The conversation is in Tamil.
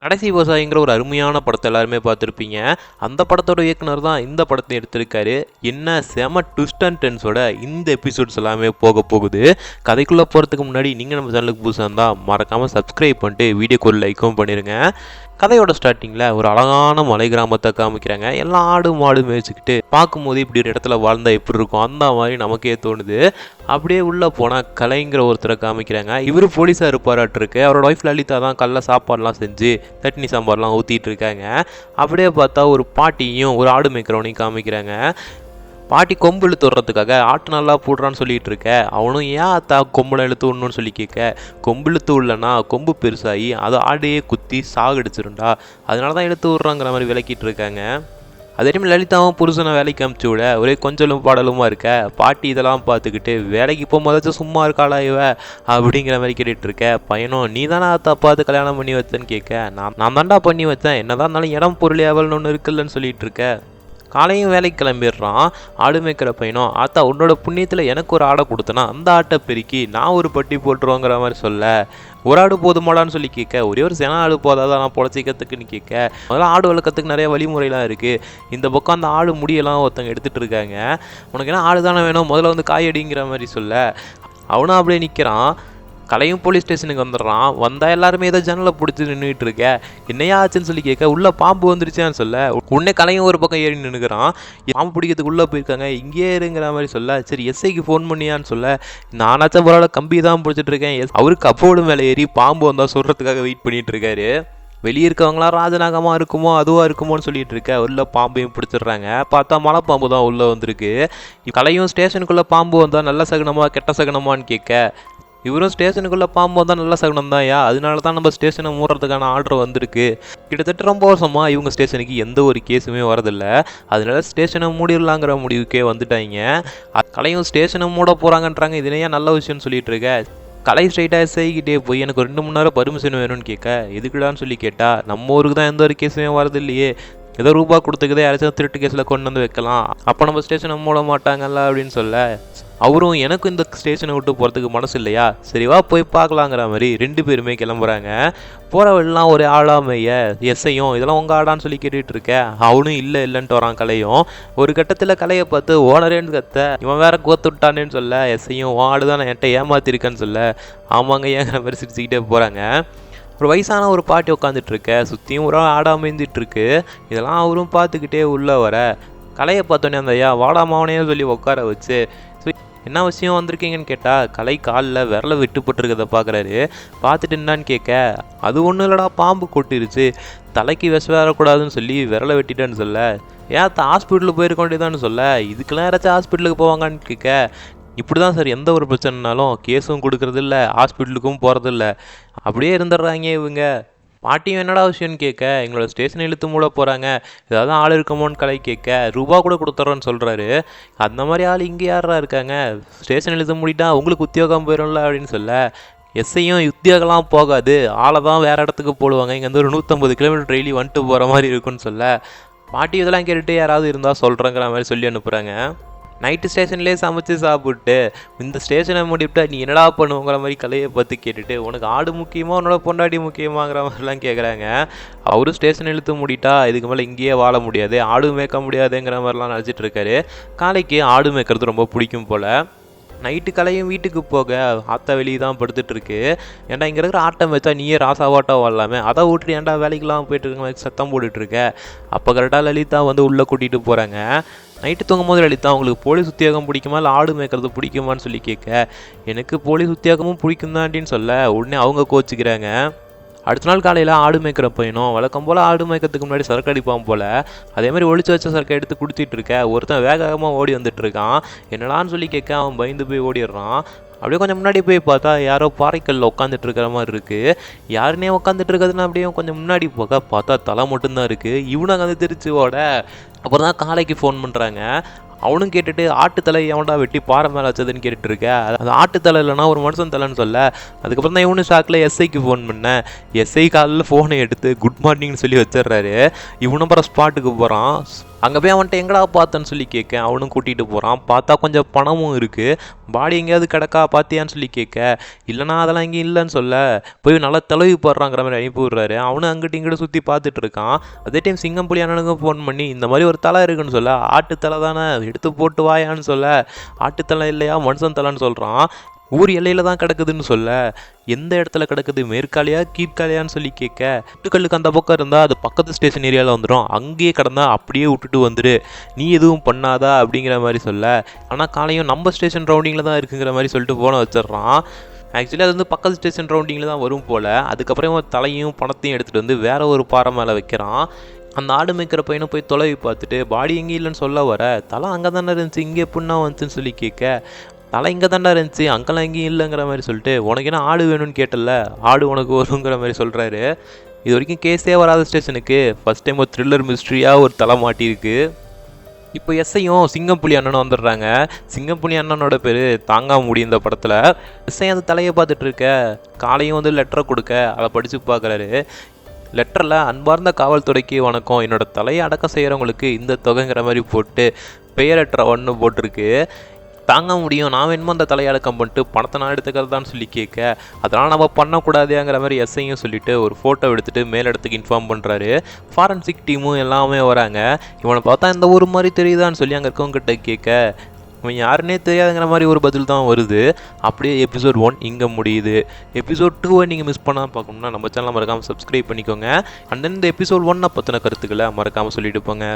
கடைசி விவசாயிங்கிற ஒரு அருமையான படத்தை எல்லாருமே பார்த்துருப்பீங்க. அந்த படத்தோட இயக்குனர் தான் இந்த படத்தை எடுத்திருக்காரு. என்ன செம ட்விஸ்ட் அண்ட் டென்ஸோட இந்த எபிசோட்ஸ் எல்லாமே போக போகுது. கதைக்குள்ளே போகிறதுக்கு முன்னாடி நீங்கள் நம்ம சேனலுக்கு புதுசாக இருந்தால் மறக்காமல் சப்ஸ்கிரைப் பண்ணிட்டு வீடியோக்கு ஒரு லைக்கும் பண்ணிடுங்க. கதையோட ஸ்டார்டிங்கில் ஒரு அழகான மலை கிராமத்தை காமிக்கிறாங்க. எல்லாம் ஆடு மாடு மேய்ச்சிக்கிட்டு பார்க்கும்போது இப்படி ஒரு இடத்துல வாழ்ந்தா எப்படி இருக்கும் அந்த மாதிரி நமக்கே தோணுது. அப்படியே உள்ளே போனால் கலைங்கிற ஒருத்தரை காமிக்கிறாங்க. இவர் போலீஸாக இருப்பாராட்டிருக்கு. அவரோட ஒய்ஃப் லலிதா தான் கல்ல சாப்பாடுலாம் செஞ்சு சட்னி சாம்பார்லாம் ஊற்றிட்டு இருக்காங்க. அப்படியே பார்த்தா ஒரு பாட்டியும் ஒரு ஆடு மேய்க்கிறவனையும் காமிக்கிறாங்க. பாட்டி கொம்பு இழுத்து விடுறதுக்காக ஆட்டு நல்லா போடுறான்னு சொல்லிட்டு இருக்க. அவனும் ஏன் அத்தா கொம்புல இழுத்து விடணும்னு சொல்லி கேட்க, கொம்பு இழுத்து விடலன்னா கொம்பு பெருசாகி அது ஆடையே குத்தி சாகடிச்சிருண்டா, அதனால தான் இழுத்து விட்றாங்கிற மாதிரி விளக்கிட்டு இருக்காங்க. அதே டைம் லலிதாவும் புருஷனை வேலைக்கு அமுச்சு விட ஒரே கொஞ்சலும் பாடலுமா இருக்க. பாட்டி இதெல்லாம் பார்த்துக்கிட்டு வேலைக்கு இப்போ முதச்சு சும்மா இருக்காளா இவ அப்படிங்கிற மாதிரி கேட்டுட்டு இருக்க. பையனும் நீ தானே அத்தா பார்த்து கல்யாணம் பண்ணி வச்சேன்னு கேட்க, நான் தாண்டா பண்ணி வச்சேன், என்னதான் இருந்தாலும் இடம் பொருள் எவல்னு ஒன்று இருக்குல்லன்னு சொல்லிட்டு இருக்க. காலையும் வேலைக்கு கிளம்பிடுறான். ஆடு மேய்க்கிற பையனும் ஆத்தா உன்னோட புண்ணியத்தில் எனக்கு ஒரு ஆடை கொடுத்தனா அந்த ஆட்டை பெருக்கி நான் ஒரு பட்டி போட்டுருவோங்கிற மாதிரி சொல்ல, ஒரு ஆடு போதுமாடான்னு சொல்லி கேட்க, ஒரே ஒரு சென ஆடு போதாதான் நான் பொழைச்சிக்கிறதுக்குன்னு கேட்க, முதல்ல ஆடு வளர்க்கறதுக்கு நிறைய வழிமுறைலாம் இருக்குது. இந்த பக்கம் அந்த ஆடு முடியெல்லாம் ஒருத்தவங்க எடுத்துகிட்டு இருக்காங்க. உனக்கு என்ன ஆடு தானே வேணும், முதல்ல வந்து காயடிங்கிற மாதிரி சொல்ல, அவனும் அப்படியே நிற்கிறான். கலையும் போலீஸ் ஸ்டேஷனுக்கு வந்துடுறான். வந்தால் எல்லாருமே ஏதோ ஜன்னலை பிடிச்சி நின்றுட்டு இருக்க. என்னையா ஆச்சுன்னு சொல்லி கேட்க, உள்ளே பாம்பு வந்துருச்சான்னு சொல்ல, உடனே கலையும் ஒரு பக்கம் ஏறி நின்றுக்கிறான். பாம்பு பிடிக்கிறதுக்கு உள்ளே போயிருக்காங்க, இங்கே இருங்கிற மாதிரி சொல்ல, சரி எஸ்ஐக்கு ஃபோன் பண்ணியான்னு சொல்ல, நானாச்சும் பரவாயில்ல கம்பி தான் பிடிச்சிட்டு இருக்கேன். அவருக்கு அப்போடு மேலே ஏறி பாம்பு வந்தால் சொல்கிறதுக்காக வெயிட் பண்ணிட்டு இருக்காரு. வெளியே இருக்கவங்களாம் ராஜநாகமாக இருக்குமோ அதுவாக இருக்குமோன்னு சொல்லிட்டு இருக்க. உள்ள பாம்பையும் பிடிச்சிடுறாங்க. பார்த்தா மலை பாம்பு தான் உள்ளே வந்திருக்கு. கலையும் ஸ்டேஷனுக்குள்ளே பாம்பு வந்தால் நல்ல சகுனமா கெட்ட சகுனமான்னு கேட்க, இவரும் ஸ்டேஷனுக்குள்ளே பாம்பு வந்தால் நல்ல சகுனம் தான் யா, அதனால தான் நம்ம ஸ்டேஷனை மூடுறதுக்கான ஆர்டர் வந்திருக்கு. கிட்டத்தட்ட ரொம்ப வருஷமாக இவங்க ஸ்டேஷனுக்கு எந்த ஒரு கேஸுமே வரதில்லை, அதனால ஸ்டேஷனை மூடிடலாங்கிற முடிவுக்கே வந்துட்டாங்க. கலையும் ஸ்டேஷனை மூட போகிறாங்கன்றாங்க. இதுலையா நல்ல விஷயம்னு சொல்லிட்டு இருக்க. கலை ஸ்ட்ரைட்டாக எஸ்ஐக்கிட்டே போய் எனக்கு 2 மணி நேரம் பர்மிஷன் வேணும்னு கேட்க, எதுக்குடான்னு சொல்லி கேட்டால், நம்ம ஊருக்கு தான் எந்த ஒரு கேஸுமே வரது இல்லையே, ஏதோ ரூபா கொடுத்துக்குதே யாராச்சும் திருட்டு கேஸில் கொண்டு வந்து வைக்கலாம், அப்போ நம்ம ஸ்டேஷனை மூட மாட்டாங்கல்ல அப்படின்னு சொல்ல, அவரும் எனக்கும் இந்த ஸ்டேஷனை விட்டு போகிறதுக்கு மனசு இல்லையா, சரிவா போய் பார்க்கலாங்கிற மாதிரி 2 பேருமே கிளம்புறாங்க. போகிற வழிலாம் ஒரு ஆடாமைய எஸ்ஐயும் இதெல்லாம் உங்கள் ஆடான்னு சொல்லி கேட்டுட்டு இருக்க. அவனும் இல்லைன்ட்டு வரான். கலையும் ஒரு கட்டத்தில் கலையை பார்த்து ஓனரேன்னு கத்த, இவன் வேற கோத்து விட்டானேன்னு சொல்ல, எஸ்ஐயும் ஆடு தான் என்கிட்ட ஏமாத்திருக்கேன்னு சொல்ல, ஆமாங்க ஏங்கிற மாதிரி சிரிச்சுக்கிட்டே போகிறாங்க. ஒரு வயசான ஒரு பாட்டி உட்காந்துட்டு இருக்க, சுற்றியும் ஒரு ஆடா அமைந்துட்டு இருக்கு. இதெல்லாம் அவரும் பார்த்துக்கிட்டே உள்ளே வர, கலையை பார்த்தோன்னே அந்த ஐயா வாடாமாவனையும் சொல்லி உட்கார வச்சு, என்ன விஷயம் வந்திருக்கீங்கன்னு கேட்டால், கலை காலில் விரலை விட்டுப்பட்டுருக்கதை பார்க்குறாரு. பார்த்துட்டு என்னான்னு கேட்க, அது ஒன்றும் இல்லைடா பாம்பு கொட்டிருச்சு, தலைக்கு விஷம் வரக்கூடாதுன்னு சொல்லி விரலை வெட்டிட்டேன்னு சொல்ல, ஏன் ஹாஸ்பிட்டலுக்கு போயிருக்க வேண்டியதான்னு சொல்ல, இதுக்கெல்லாம் யாராச்சும் ஹாஸ்பிட்டலுக்கு போவாங்கன்னு கேட்க, இப்படி தான் சார் எந்த ஒரு பிரச்சனைனாலும் கேஸும் கொடுக்குறதில்ல ஹாஸ்பிட்டலுக்கும் போகிறதில்ல, அப்படியே இருந்துடுறாங்க இவங்க. பாட்டியும் என்னடா விஷயம்னு கேட்க, எங்களோட ஸ்டேஷனை இழுத்து மூட போகிறாங்க, ஏதாவது ஆள் இருக்குமோன்னு கலை கேட்க, ரூபா கூட கொடுத்துட்றோன்னு சொல்கிறாரு. அந்த மாதிரி ஆள் இங்கே யாரா இருக்காங்க, ஸ்டேஷன் இழுத்து மூடிட்டா உங்களுக்கு உத்தியோகம் போயிடும்ல அப்படின்னு சொல்ல, எஸ்ஐயும் உத்தியோகம்லாம் போகாது, ஆளை தான் வேறு இடத்துக்கு போடுவாங்க, இங்கே வந்து ஒரு 150 கிலோமீட்டர் டெய்லி வந்துட்டு போகிற மாதிரி இருக்குன்னு சொல்ல, பாட்டி இதெல்லாம் கேட்டுட்டு யாராவது இருந்தால் சொல்கிறேங்கிற மாதிரி சொல்லி அனுப்புகிறாங்க. நைட்டு ஸ்டேஷன்லேயே சமைச்சு சாப்பிட்டு இந்த ஸ்டேஷனை முடிவிட்டா நீ என்னடா பண்ணுவோங்கிற மாதிரி கலையை பார்த்து கேட்டுட்டு, உனக்கு ஆடு முக்கியமாக உன்னோட பொண்டாடி முக்கியமாங்கிற மாதிரிலாம் கேட்குறாங்க. அவரும் ஸ்டேஷன் இழுத்து மூடிட்டா இதுக்கு மேலே இங்கேயே வாழ முடியாது, ஆடு மேய்க்க முடியாதுங்கிற மாதிரிலாம் நினச்சிட்டு இருக்காரு. காலைக்கு ஆடு மேய்க்கிறது ரொம்ப பிடிக்கும் போல். நைட்டு கலையும் வீட்டுக்கு போக ஆத்தா வெளியே தான் படுத்துட்டு இருக்கு. ஏன்டா இங்கே இருக்கிற ஆட்டம் வச்சா நீயே ராசாவாட்டம் வாழலாமே, அதை விட்டு ஏன்டா வேலைக்கெல்லாம் போயிட்டு இருக்க மாதிரி சத்தம் போட்டுட்ருக்க. அப்போ கரெக்டாக லலிதா வந்து உள்ளே கூட்டிகிட்டு போகிறாங்க. நைட்டு தூங்கும் போது லலிதா உங்களுக்கு போலீஸ் உத்தியோகம் பிடிக்குமா இல்லை ஆடு மேய்க்கிறது பிடிக்குமான்னு சொல்லி கேட்க, எனக்கு போலீஸ் உத்தியோகமும் பிடிக்கும் தான்டின்னு சொல்ல, உடனே அவங்க கோச்சிக்கிறாங்க. அடுத்த நாள் காலையில் ஆடு மேய்க்கிற பையனும் வழக்கம் போல் ஆடு மேய்க்கிறதுக்கு முன்னாடி சரக்கு அடிப்பான் போல், அதேமாதிரி ஒழிச்சு வச்ச சரக்கை எடுத்து குடிச்சிட்டு இருக்க. ஒருத்தன் வேகமாக ஓடி வந்துட்டு இருக்கான். என்னடான்னு சொல்லி கேட்க, அவன் பயந்து போய் ஓடிடுறான். அப்படியே கொஞ்சம் முன்னாடி போய் பார்த்தா யாரோ பாறைக்கல்ல உட்காந்துட்டு இருக்கிற மாதிரி இருக்குது. யாருன்னே உட்காந்துட்டு இருக்கிறதுன்னு அப்படியே கொஞ்சம் முன்னாடி போக பார்த்தா தலை மட்டும்தான் இருக்குது. இவனை வந்து திருச்சி ஓட. அப்புறம் தான் காலைக்கு ஃபோன் பண்ணுறாங்க. அவனும் கேட்டுட்டு ஆட்டுத்தலை எவன்டா வெட்டி பாறை மேலே வச்சதுன்னு கேட்டுட்டு இருக்க. அது ஆட்டுத்தலை இல்லைனா ஒரு மனுஷன் தலைன்னு சொல்ல. அதுக்கப்புறம் தான் இவனு ஷாக்கில் எஸ்ஐக்கு ஃபோன் பண்ணேன். எஸ்ஐ காலில் ஃபோனை எடுத்து குட் மார்னிங்னு சொல்லி வச்சிடுறாரு. இவனும் அப்புறம் ஸ்பாட்டுக்கு போகிறான். அங்கே போய் அவன்கிட்ட எங்கடா பார்த்தேன்னு சொல்லி கேட்க. அவனும் கூட்டிகிட்டு போகிறான். பார்த்தா கொஞ்சம் பணமும் இருக்குது. பாடி எங்கேயாவது கிடக்கா பார்த்தியான்னு சொல்லி கேட்க. இல்லைனா அதெல்லாம் எங்கேயும் இல்லைன்னு சொல்ல. போய் நல்லா தலைவி போடுறாங்கிற மாதிரி அனுப்பி விட்றாரு. அவனும் அங்கிட்டு இங்கிட்ட சுற்றி பார்த்துட்டு இருக்கான். அதே டைம் சிங்கம் புலி அண்ணனுக்கும் ஃபோன் பண்ணி இந்த மாதிரி ஒரு தலை இருக்குன்னு சொல்ல. ஆட்டுத்தலை தானே எடுத்து போட்டு வாயான்னு சொல்ல. ஆட்டுத்தலை இல்லையா மனுஷன் தலைன்னு சொல்கிறான். ஊர் எல்லையில் தான் கிடக்குதுன்னு சொல்ல. எந்த இடத்துல கிடக்குது, மேற்காலியா கீழ்காலியான்னு சொல்லி கேட்க. விட்டுக்கல்லுக்கு அந்த பக்கம் இருந்தால் அது பக்கத்து ஸ்டேஷன் ஏரியாவில் வந்துடும், அங்கேயே கிடந்தா அப்படியே விட்டுட்டு வந்துடு, நீ எதுவும் பண்ணாதா அப்படிங்கிற மாதிரி சொல்ல. ஆனால் காலையும் நம்ம ஸ்டேஷன் ரவுண்டிங்கில் தான் இருக்குங்கிற மாதிரி சொல்லிட்டு போன வச்சிட்றான். ஆக்சுவலி அது வந்து பக்கத்து ஸ்டேஷன் ரவுண்டிங்கில் தான் வரும் போல். அதுக்கப்புறம் தலையும் பணத்தையும் எடுத்துகிட்டு வந்து வேற ஒரு பாறை மேலே வைக்கிறான். அந்த ஆடு மேய்க்கிற பையனை போய் தொலைவி பார்த்துட்டு பாடி எங்கேயும் இல்லைன்னு சொல்ல வர. தலை அங்கே தானே இருந்துச்சு, இங்கே எப்படின்னா வந்துச்சுன்னு சொல்லி கேட்க. தலை இங்கே தாண்டா இருந்துச்சு, அங்கெல்லாம் எங்கேயும் இல்லைங்கிற மாதிரி சொல்லிட்டு உனக்கு என்ன ஆடு வேணும்னு கேட்டல, ஆடு உனக்கு வருங்கிற மாதிரி சொல்கிறாரு. இது வரைக்கும் கேஸே வராத ஸ்டேஷனுக்கு ஃபஸ்ட் டைம் ஒரு த்ரில்லர் மிஸ்ட்ரியாக ஒரு தலை மாட்டியிருக்கு. இப்போ எஸ்ஐயும் சிங்கம் புலி அண்ணனும் வந்துடுறாங்க. சிங்கம் புலி அண்ணனோட பேர் தாங்காம முடியும் இந்த படத்தில். எஸ்ஐ அந்த தலையை பார்த்துட்டு இருக்க. காலையும் வந்து லெட்டரை கொடுக்க, அதை படித்து பார்க்குறாரு. லெட்டரில் அன்பார்ந்த காவல்துறைக்கு வணக்கம், என்னோட தலையை அடக்கம் செய்கிறவங்களுக்கு இந்த தொகைங்கிற மாதிரி போட்டு பெயரற்ற ஒன்று போட்டிருக்கு. தாங்க முடியும், நான் வேணுமோ அந்த தலையடக்கம் பண்ணிட்டு பணத்தை நான் எடுத்துக்கிறதான்னு சொல்லி கேட்க. அதெல்லாம் நம்ம பண்ணக்கூடாதுங்கிற மாதிரி எஸ்ஐயும் சொல்லிட்டு ஒரு ஃபோட்டோ எடுத்துகிட்டு மேலிடத்துக்கு இன்ஃபார்ம் பண்ணுறாரு. ஃபாரன்சிக் டீமும் எல்லாமே வராங்க. இவனை பார்த்தா இந்த ஒரு மாதிரி தெரியுதான்னு சொல்லி அங்கே இருக்கவங்கிட்ட கேட்க, இவன் யாருன்னே தெரியாதுங்கிற மாதிரி ஒரு பதில் தான் வருது. அப்படியே எபிசோட் 1 இங்கே முடியுது. எபிசோட் 2 நீங்கள் மிஸ் பண்ணாமல் பார்க்கணும்னா நம்ம சேனலை மறக்காமல் சப்ஸ்கிரைப் பண்ணிக்கோங்க. அண்ட் தென் இந்த எபிசோட் 1 பற்றின கருத்துக்களை மறக்காமல் சொல்லிட்டு போங்க.